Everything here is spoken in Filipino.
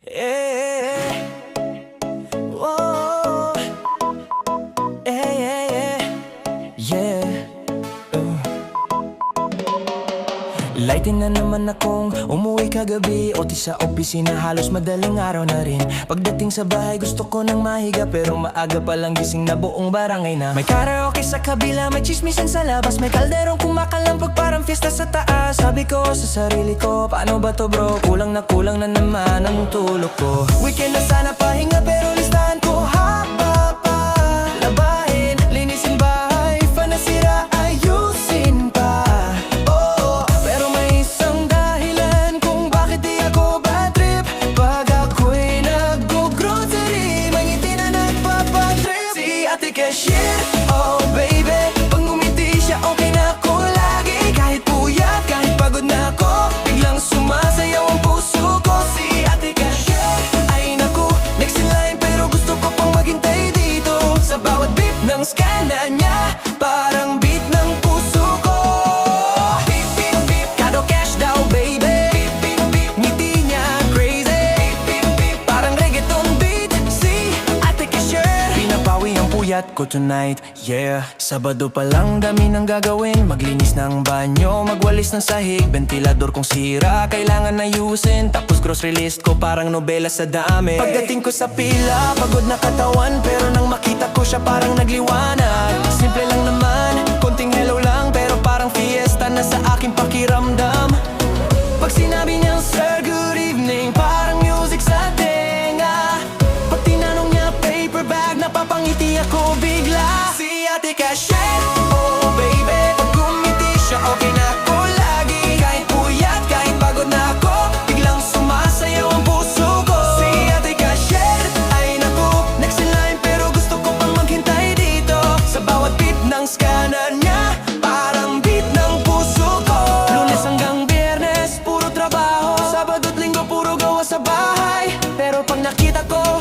Eh, oh, yeah. Lightin na naman akong umuwi kagabi. OT sa opisina, halos madaling araw na rin. Pagdating sa bahay, gusto ko nang mahiga, pero maaga palang gising na buong barangay na. May karaoke sa kabila, may chismisan sa labas, may kalderong kumakalampag parang fiesta sa taas. Sabi ko sa sarili ko, paano ba to bro? Kulang na naman ang tulog ko. Weekend na sana pahinga, pero listahan ko haba pa. Labahin, linisin bahay, fanasira, ayusin pa. Oo, pero may isang dahilan kung bakit di ako bad trip. Pag ako'y nag-grocery, may ngiti na nagpapatrip. Si ate cashier, oh baby, pag ngumiti siya okay na ako lagi. Kahit puyat, kahit pagod na ako, biglang sumasayaw ang puso ko. Si ate cashier, ay naku, next in line, pero gusto ko pang maghintay dito. Sa bawat beep ng skana niya, parang beat ng puso ko. Beep, beep, beep, kado cash daw baby. Beep, beep, beep, ngiti niya crazy. Beep, beep, beep, parang reggaeton beat. Si ate cashier, pinapawi ang puyat ko tonight, yeah. Sabado pa lang, dami nang gagawin. Maglinis ng banyo, magwalis ng sahig. Ventilador kung sira, kailangan ayusin. Tapos grocery list ko parang nobela sa dami. Pagdating ko sa pila, pagod na katawan, pero nang makita ko siya parang nagliwanag. Simple lang naman, konting hello lang, pero parang fiesta na sa aking pakiramdam. Pag sinabi niyang sir, good evening, parang music sa tenga. Pag tinanong niya paper bag, napapangiti ako bigla. Si ate cashier, oh baby, pag gumiti siya okay na ako lagi. Kahit puyat, kahit pagod na ako, biglang sumasayaw ang puso ko. Si ate cashier, ay naku, next in line, pero gusto ko pang maghintay dito. Sa bawat beat ng scanner niya, parang beat ng puso ko. Lunes hanggang Biyernes, puro trabaho. Sabado't Linggo, puro gawa sa bahay. Pero pag nakita ko